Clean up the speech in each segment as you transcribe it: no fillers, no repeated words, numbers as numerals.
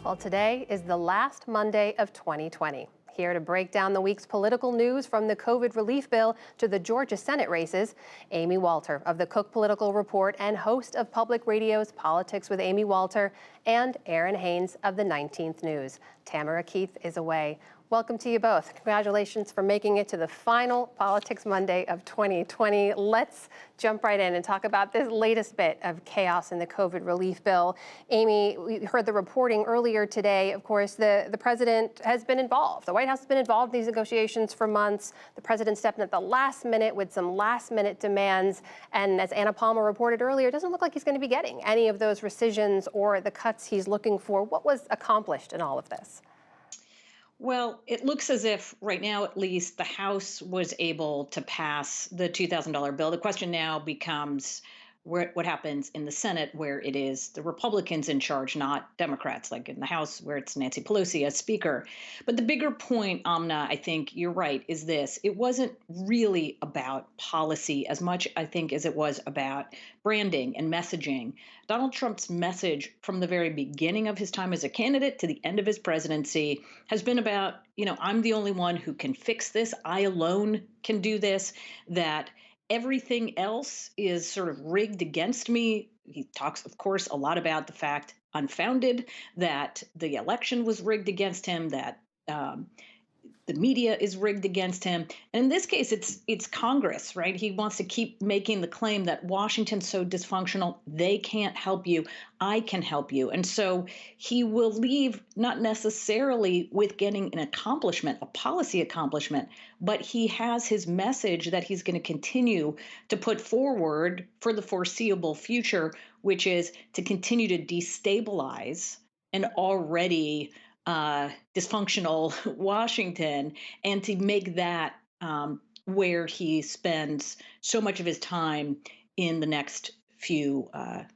Well, today is the last Monday of 2020. Here to break down the week's political news from the COVID relief bill to the Georgia Senate races, Amy Walter of the Cook Political Report and host of Public Radio's Politics with Amy Walter, and Aaron Haynes of the 19th News. Tamara Keith is away. Welcome to you both. Congratulations for making it to the final Politics Monday of 2020. Let's jump right in and talk about this latest bit of chaos in the COVID relief bill. Amy, we heard the reporting earlier today. Of course, the president has been involved. The White House has been involved in these negotiations for months. The president stepped in at the last minute with some last minute demands. And as Anna Palmer reported earlier, it doesn't look like he's going to be getting any of those rescissions or the cuts he's looking for. What was accomplished in all of this? Well, it looks as if right now, at least, the House was able to pass the $2,000 bill. The question now becomes what happens in the Senate, where it is the Republicans in charge, not Democrats, like in the House, where it's Nancy Pelosi as Speaker. But the bigger point, Amna, I think you're right, is this. It wasn't really about policy as much, I think, as it was about branding and messaging. Donald Trump's message from the very beginning of his time as a candidate to the end of his presidency has been about, I'm the only one who can fix this. I alone can do this, that everything else is sort of rigged against me. He talks, of course, a lot about the fact, unfounded, that the election was rigged against him, that the media is rigged against him. And in this case, it's Congress, right? He wants to keep making the claim that Washington's so dysfunctional, they can't help you. I can help you. And so he will leave not necessarily with getting an accomplishment, a policy accomplishment, but he has his message that he's going to continue to put forward for the foreseeable future, which is to continue to destabilize an already dysfunctional Washington, and to make that where he spends so much of his time in the next few,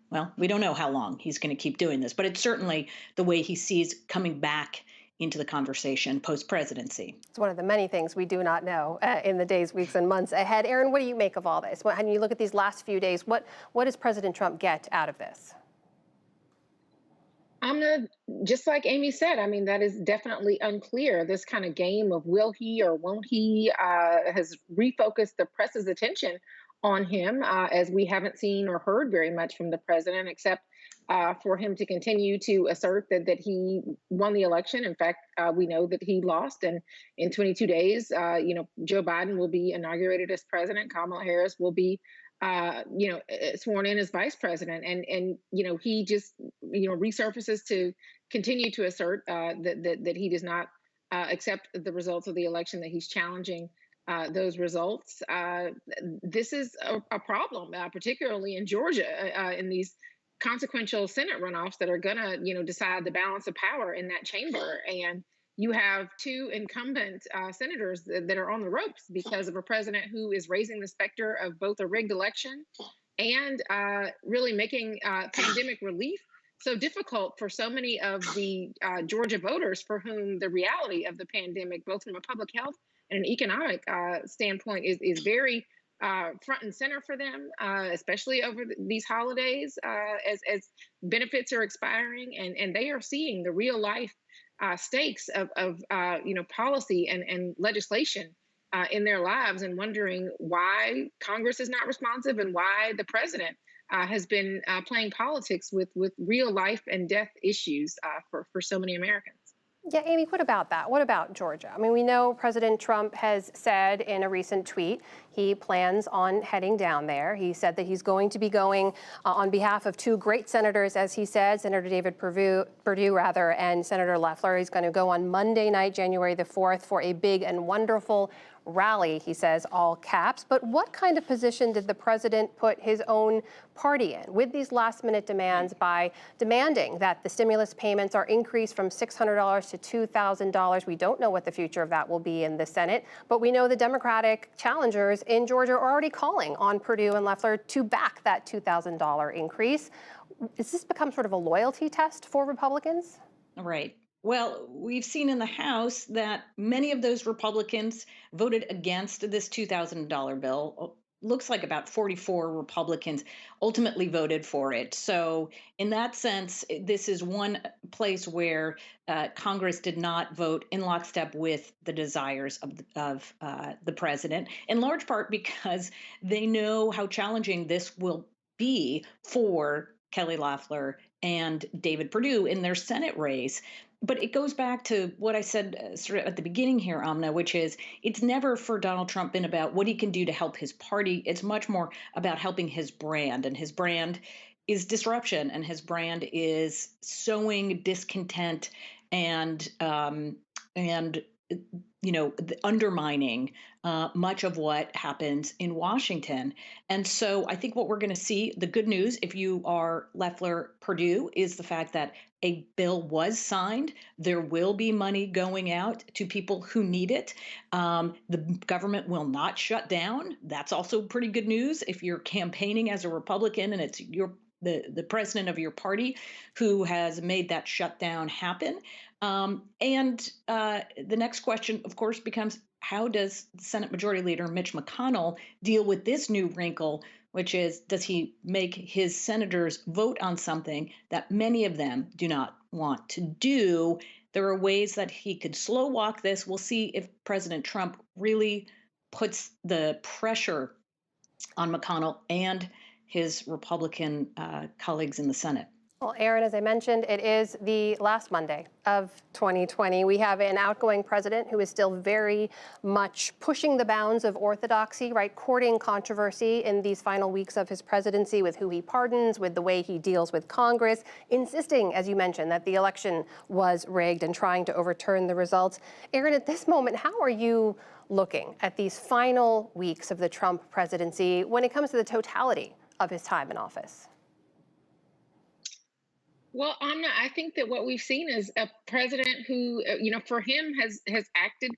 well, we don't know how long he's going to keep doing this, but it's certainly the way he sees coming back into the conversation post-presidency. It's one of the many things we do not know in the days, weeks, and months ahead. Aaron, what do you make of all this? When you look at these last few days, what does President Trump get out of this? Just like Amy said, I mean, that is definitely unclear. This kind of game of will he or won't he has refocused the press's attention on him, as we haven't seen or heard very much from the president, except for him to continue to assert that he won the election. In fact, we know that he lost. And in 22 days, Joe Biden will be inaugurated as president. Kamala Harris will be sworn in as vice president, and he just resurfaces to continue to assert that he does not accept the results of the election, that he's challenging those results. This is a problem, particularly in Georgia, in these consequential Senate runoffs that are going to decide the balance of power in that chamber. And you have two incumbent senators that are on the ropes because of a president who is raising the specter of both a rigged election and really making pandemic relief so difficult for so many of the Georgia voters for whom the reality of the pandemic, both from a public health and an economic standpoint, is very front and center for them, especially over these holidays as benefits are expiring, and they are seeing the real life stakes of policy and legislation in their lives, and wondering why Congress is not responsive and why the president has been playing politics with real life and death issues for so many Americans. Yeah, Amy, what about that? What about Georgia? I mean, we know President Trump has said in a recent tweet he plans on heading down there. He said that he's going to be going on behalf of two great senators, as he said, Senator David Perdue, and Senator Loeffler. He's going to go on Monday night, January the 4th, for a big and wonderful rally, he says, all caps. But what kind of position did the president put his own party in with these last minute demands by demanding that the stimulus payments are increased from $600 to $2,000? We don't know what the future of that will be in the Senate, but we know the Democratic challengers in Georgia are already calling on Perdue and Loeffler to back that $2,000 increase. Has this become sort of a loyalty test for Republicans? Right. Well, we've seen in the House that many of those Republicans voted against this $2,000 bill. looks like about 44 Republicans ultimately voted for it. So, in that sense, this is one place where Congress did not vote in lockstep with the desires of the president, in large part because they know how challenging this will be for Kelly Loeffler and David Perdue in their Senate race. But it goes back to what I said sort of at the beginning here, Amna, which is it's never for Donald Trump been about what he can do to help his party. It's much more about helping his brand. And his brand is disruption, and his brand is sowing discontent and undermining much of what happens in Washington. And so I think what we're going to see, the good news, if you are Loeffler Perdue, is the fact that a bill was signed. There will be money going out to people who need it. The government will not shut down. That's also pretty good news if you're campaigning as a Republican and it's the president of your party who has made that shutdown happen. And the next question, of course, becomes how does Senate Majority Leader Mitch McConnell deal with this new wrinkle, which is does he make his senators vote on something that many of them do not want to do? There are ways that he could slow walk this. We'll see if President Trump really puts the pressure on McConnell and his Republican colleagues in the Senate. Well, Aaron, as I mentioned, it is the last Monday of 2020. We have an outgoing president who is still very much pushing the bounds of orthodoxy, right? Courting controversy in these final weeks of his presidency with who he pardons, with the way he deals with Congress, insisting, as you mentioned, that the election was rigged and trying to overturn the results. Aaron, at this moment, how are you looking at these final weeks of the Trump presidency when it comes to the totality of his time in office? Well, Amna, I think that what we've seen is a president who, for him has acted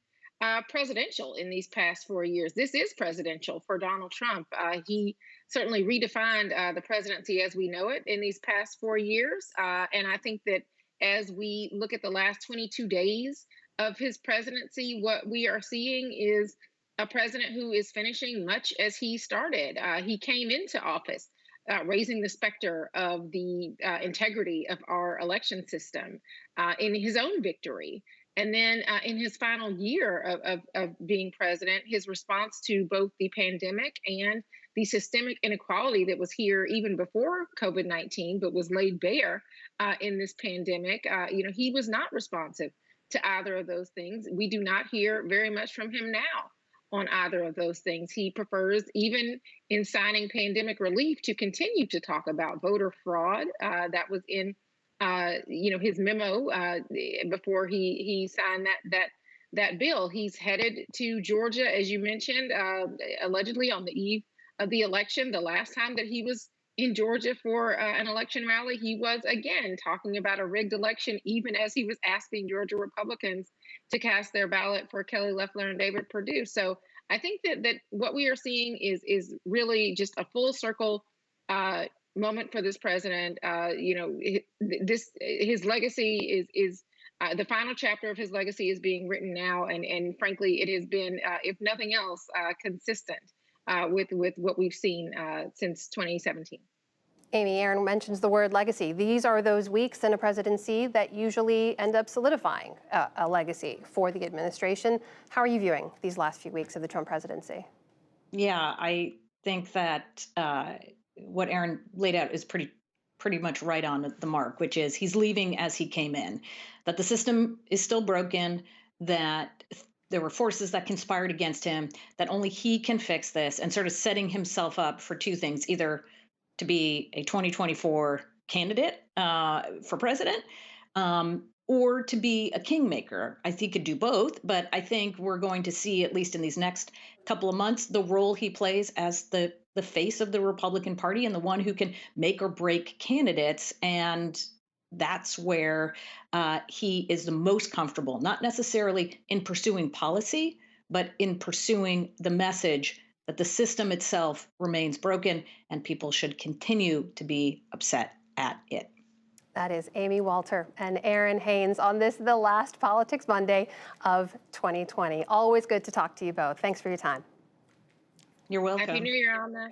presidential in these past 4 years. This is presidential for Donald Trump. He certainly redefined the presidency as we know it in these past 4 years. And I think that as we look at the last 22 days of his presidency, what we are seeing is a president who is finishing much as he started. He came into office raising the specter of the integrity of our election system in his own victory. And then in his final year of being president, his response to both the pandemic and the systemic inequality that was here even before COVID-19, but was laid bare in this pandemic, he was not responsive to either of those things. We do not hear very much from him now on either of those things. He prefers, even in signing pandemic relief, to continue to talk about voter fraud. That was in, his memo before he signed that bill. He's headed to Georgia, as you mentioned, allegedly on the eve of the election. The last time that he was in Georgia for an election rally, he was again talking about a rigged election, even as he was asking Georgia Republicans to cast their ballot for Kelly Loeffler and David Perdue. So I think that what we are seeing is really just a full circle moment for this president. His legacy is the final chapter of his legacy is being written now, and frankly, it has been, if nothing else, consistent with what we've seen since 2017. Amy, Aaron mentions the word legacy. These are those weeks in a presidency that usually end up solidifying a legacy for the administration. How are you viewing these last few weeks of the Trump presidency? Yeah, I think that what Aaron laid out is pretty much right on the mark, which is he's leaving as he came in, that the system is still broken, that there were forces that conspired against him, that only he can fix this, and sort of setting himself up for two things, either to be a 2024 candidate for president or to be a kingmaker. I think he could do both, but I think we're going to see, at least in these next couple of months, the role he plays as the face of the Republican Party and the one who can make or break candidates. And that's where he is the most comfortable, not necessarily in pursuing policy, but in pursuing the message that the system itself remains broken and people should continue to be upset at it. That is Amy Walter and Aaron Haynes on this, the last Politics Monday of 2020. Always good to talk to you both. Thanks for your time. You're welcome. Happy New Year, Alma.